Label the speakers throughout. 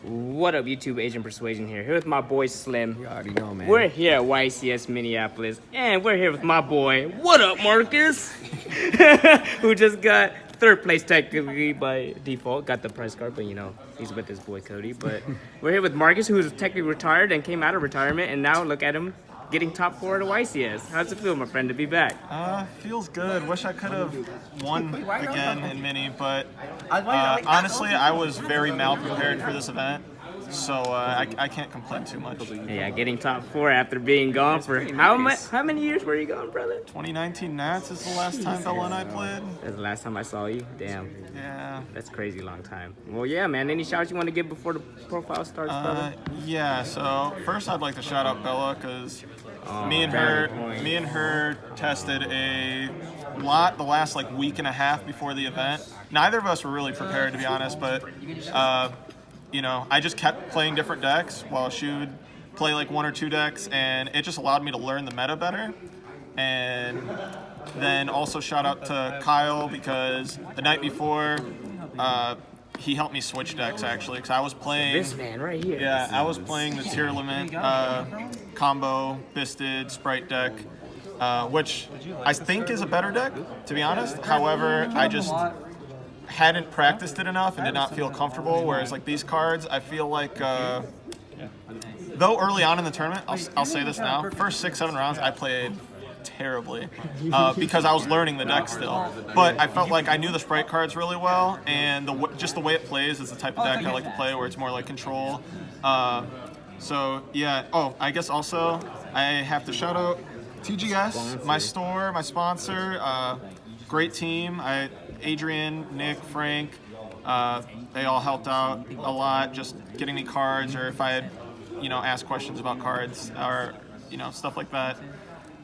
Speaker 1: What up, YouTube? Agent Persuasion here with my boy Slim.
Speaker 2: You already know, man.
Speaker 1: We're here at YCS Minneapolis, and we're here with my boy, what up, Marcus? Who just got third place technically by default. Got the prize card, but you know, he's with his boy Cody. But we're here with Marcus, who's technically retired and came out of retirement, and now look at him getting top 4 at YCS. How's it feel, my friend, to be back?
Speaker 3: Feels good. Wish I could have won again in Mini, but honestly, I was very mal-prepared for this event, so I can't complain too much.
Speaker 1: Yeah, getting top 4 after being gone for how many years were you gone, brother?
Speaker 3: 2019 Nats is the last time Bella and I played.
Speaker 1: That's the last time I saw you? Damn.
Speaker 3: Yeah.
Speaker 1: That's crazy long time. Well, yeah, man. Any shouts you want to give before the profile starts, brother?
Speaker 3: Yeah, so first I'd like to shout out Bella, because me and her tested a lot the last like week and a half before the event. Neither of us were really prepared, to be honest, but you know, I just kept playing different decks while she would play like 1 or 2 decks, and it just allowed me to learn the meta better. And then also shout out to Kyle, because the night before he helped me switch decks actually, because I was playing
Speaker 1: This man right here.
Speaker 3: Yeah, I was playing the tier limit combo Bisted Sprite deck, which I think is a better deck, to be honest. However, I just hadn't practiced it enough and did not feel comfortable. Whereas like these cards, I feel like though early on in the tournament, I'll say this now, first 6-7 rounds I played terribly because I was learning the deck still, but I felt like I knew the Sprite cards really well, and just the way it plays is the type of deck I like to play, where it's more like control. So yeah. Oh, I guess also I have to shout out TGS, my store, my sponsor. Great team. Adrian, Nick, Frank, they all helped out a lot, just getting me cards, or if I had, you know, asked questions about cards, or, you know, stuff like that.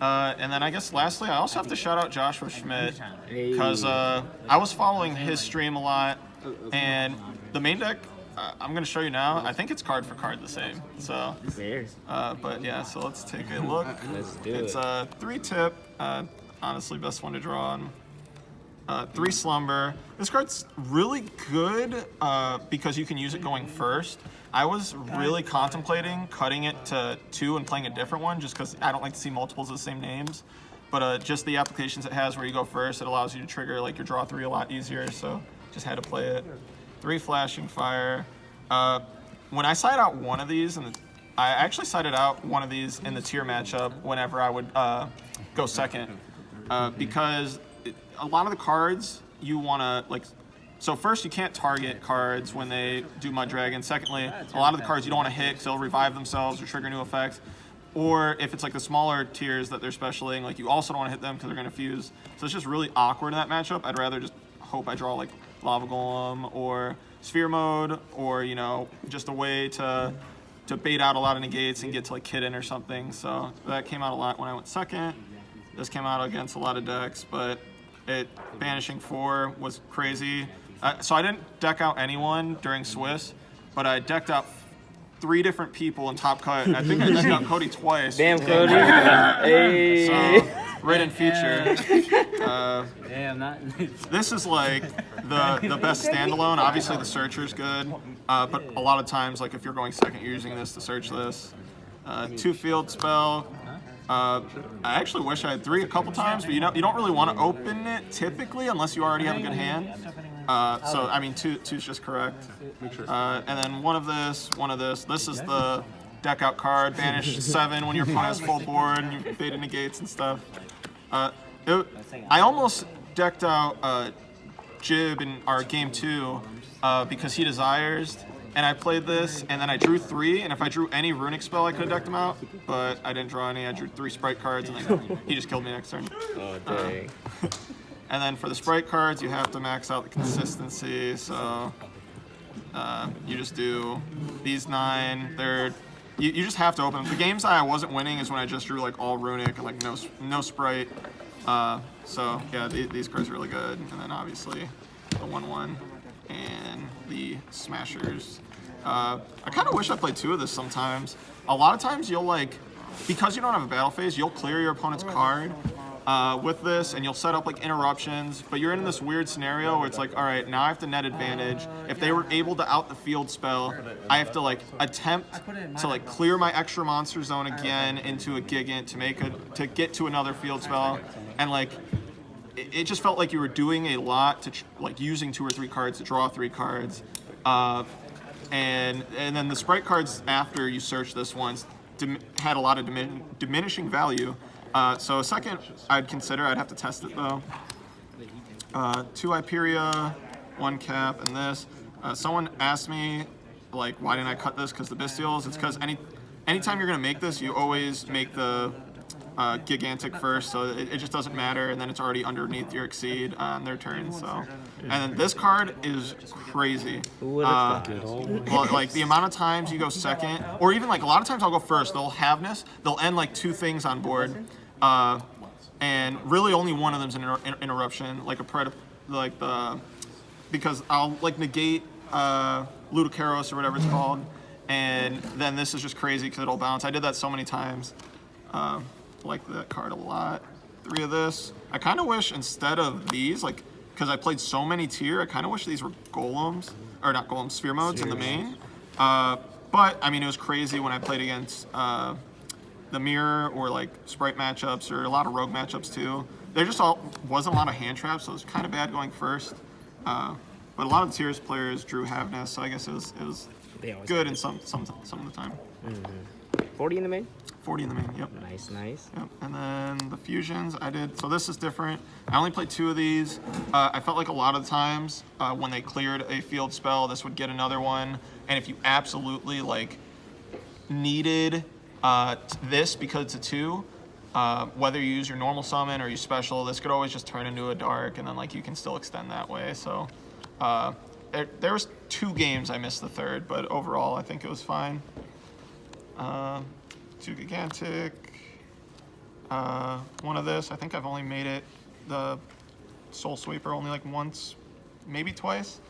Speaker 3: And then I guess lastly, I also have to shout out Joshua Schmidt, because I was following his stream a lot, and the main deck, I'm going to show you now, I think it's card for card the same. So, but yeah, so let's take a look.
Speaker 1: Let's do
Speaker 3: it's a 3-tip, honestly best one to draw on. 3 Slumber. This card's really good because you can use it going first. I was really contemplating cutting it to 2 and playing a different one, just because I don't like to see multiples of the same names. But just the applications it has where you go first, it allows you to trigger like your draw 3 a lot easier, so just had to play it. 3 Flashing Fire. When I side out one of these, and I actually sided out one of these in the tier matchup whenever I would go second, because a lot of the cards you want to, like, so first you can't target cards when they do Mud Dragon. Secondly, a lot of the cards you don't want to hit because they'll revive themselves or trigger new effects. Or if it's like the smaller tiers that they're specialing, like you also don't want to hit them because they're going to fuse. So it's just really awkward in that matchup. I'd rather just hope I draw like Lava Golem or Sphere Mode, or, you know, just a way to bait out a lot of negates and get to like Hidden or something. So that came out a lot when I went second. This came out against a lot of decks, but banishing 4 was crazy. So I didn't deck out anyone during Swiss, but I decked out 3 different people in Top Cut, and I think I decked out Cody twice.
Speaker 1: Damn, Cody. Hey.
Speaker 3: So, right in future.
Speaker 4: Damn,
Speaker 3: This is like the best standalone. Obviously the Searcher's good, but a lot of times, like if you're going second, you're using this to search this. 2 Field Spell. I actually wish I had 3 a couple times, but you don't really want to open it typically unless you already have a good hand. So I mean, 2's just correct. And then one of this. This is the deck out card. Banish 7 when your opponent has full board and you beta negates and stuff. I almost decked out Jib in our game 2 because he desires. And I played this, and then I drew 3, and if I drew any Runick spell, I could have decked him out, but I didn't draw any. I drew 3 Sprite cards, and then he just killed me next turn.
Speaker 1: Oh, dang.
Speaker 3: And then for the Sprite cards, you have to max out the consistency, so you just do these 9. You just have to open them. The games I wasn't winning is when I just drew like all Runick and like no Sprite. So yeah, these cards are really good. And then obviously the 1/1 and the Smashers. I kind of wish I played 2 of this sometimes. A lot of times you'll like, because you don't have a battle phase, you'll clear your opponent's card, with this, and you'll set up like interruptions, but you're in this weird scenario where it's like, all right, now I have to net advantage. If they were able to out the field spell, I have to like attempt to like clear my extra monster zone again into a Gigant to get to another field spell, and like it just felt like you were doing a lot to like using 2 or 3 cards to draw 3 cards, and then the sprite cards after you search this once had a lot of diminishing value. So a second I'd consider, I'd have to test it though. 2 Hyperia, 1 Cap, and this. Someone asked me, like, why didn't I cut this? Because the Bestials. It's because anytime you're gonna make this, you always make the Gigantic first, so it just doesn't matter, and then it's already underneath your Exceed on their turn. So, and then this card is crazy. Well, like the amount of times you go second, or even like a lot of times I'll go first. They'll Haveness. They'll end like 2 things on board, and really only one of them's an interruption, like because I'll like negate Ludicaros or whatever it's called, and then this is just crazy because it'll bounce. I did that so many times. Like that card a lot. 3 of this. I kind of wish instead of these, like, because I played so many tier, I kind of wish these were golems, or not golems, sphere modes in the main. But I mean, it was crazy when I played against the mirror or like sprite matchups or a lot of rogue matchups too. There just wasn't a lot of hand traps, so it was kind of bad going first. But a lot of the tiers players drew Haveness, so I guess it was good in some of the time.
Speaker 1: 40 in the main?
Speaker 3: 40 in the main, yep.
Speaker 1: Nice, nice.
Speaker 3: Yep. And then the fusions I did, so this is different. I only played 2 of these. I felt like a lot of the times when they cleared a field spell, this would get another one. And if you absolutely like needed this because it's a 2, whether you use your normal summon or you special, this could always just turn into a dark, and then like you can still extend that way. So there was 2 games I missed the 3rd, but overall I think it was fine. 2 Gigantic, 1 of this. I think I've only made it the Soul Sweeper only like once, maybe twice.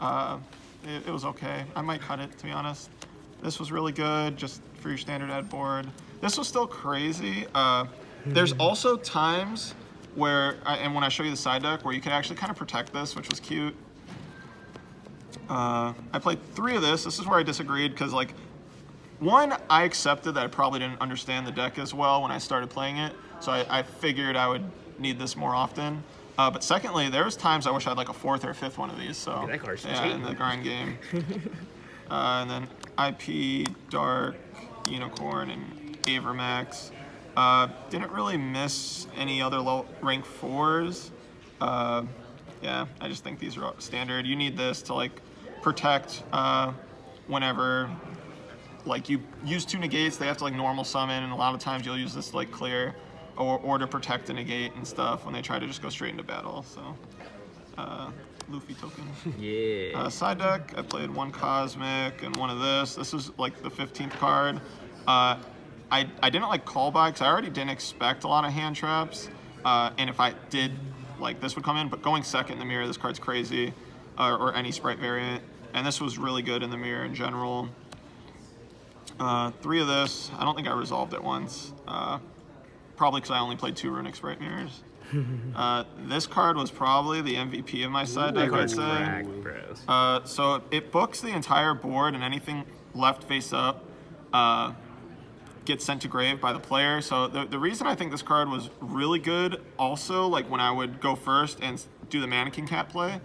Speaker 3: It was okay. I might cut it, to be honest. This was really good, just for your standard ad board. This was still crazy. There's also times where, and when I show you the side deck, where you can actually kind of protect this, which was cute. I played 3 of this. This is where I disagreed, because like, 1, I accepted that I probably didn't understand the deck as well when I started playing it, so I figured I would need this more often. But secondly, there was times I wish I had like a 4th or 5th one of these. So yeah, in the grind game. And then IP, Dark, Unicorn, and Avermax. Didn't really miss any other low rank 4s. Yeah, I just think these are standard. You need this to like protect whenever. Like you use 2 negates, they have to like normal summon, and a lot of times you'll use this to like clear or to protect a negate and stuff when they try to just go straight into battle. So Luffy token.
Speaker 1: Yeah.
Speaker 3: Side deck, I played 1 Cosmic and 1 of this. This is like the 15th card. I didn't like call by because I already didn't expect a lot of hand traps. And if I did, like this would come in, but going second in the mirror, this card's crazy, or any sprite variant. And this was really good in the mirror in general. 3 of this. I don't think I resolved it once. Probably because I only played 2 Runick Sprite mirrors. This card was probably the MVP of my side deck, I'd say. So it books the entire board, and anything left face up gets sent to grave by the player. So the reason I think this card was really good also, like when I would go first and do the Mannequin Cat play,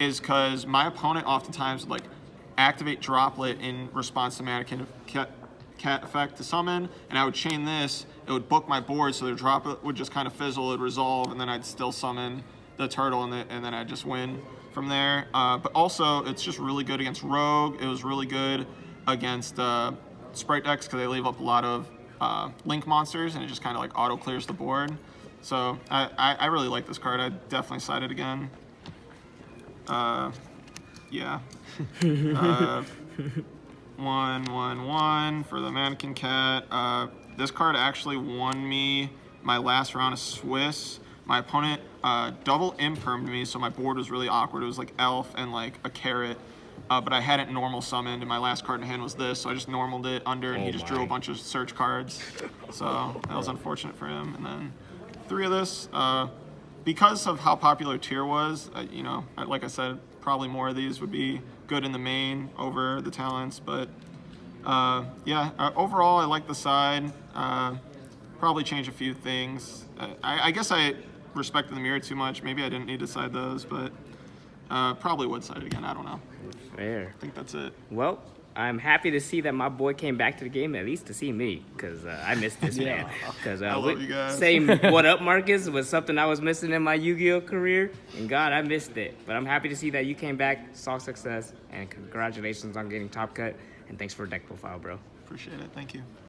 Speaker 3: is because my opponent oftentimes would like activate Droplet in response to Mannequin Cat effect to summon, and I would chain this, it would book my board, so the Droplet would just kind of fizzle, it would resolve, and then I'd still summon the turtle, and then I'd just win from there. But also, it's just really good against Rogue. It was really good against Sprite decks, because they leave up a lot of Link monsters, and it just kind of like auto clears the board. So I really like this card. I'd definitely side it again. Yeah. 1/1/1 for the Mannequin Cat. This card actually won me my last round of Swiss. My opponent double impermed me, so my board was really awkward. It was like Elf and like a Carrot, but I hadn't normal summoned, and my last card in hand was this, so I just normaled it under, and he just drew a bunch of search cards. So that was unfortunate for him. And then 3 of this. Because of how popular tier was, you know, like I said, probably more of these would be good in the main over the talents. But yeah, overall, I like the side. Probably change a few things. I guess I respected the mirror too much. Maybe I didn't need to side those, but probably would side it again. I don't know.
Speaker 1: Fair.
Speaker 3: I think that's it.
Speaker 1: Well, I'm happy to see that my boy came back to the game, at least to see me, because I missed this man. Because
Speaker 3: I love you guys.
Speaker 1: saying what up, Marcus, was something I was missing in my Yu-Gi-Oh career, and God, I missed it. But I'm happy to see that you came back, saw success, and congratulations on getting top cut, and thanks for deck profile, bro.
Speaker 3: Appreciate it. Thank you.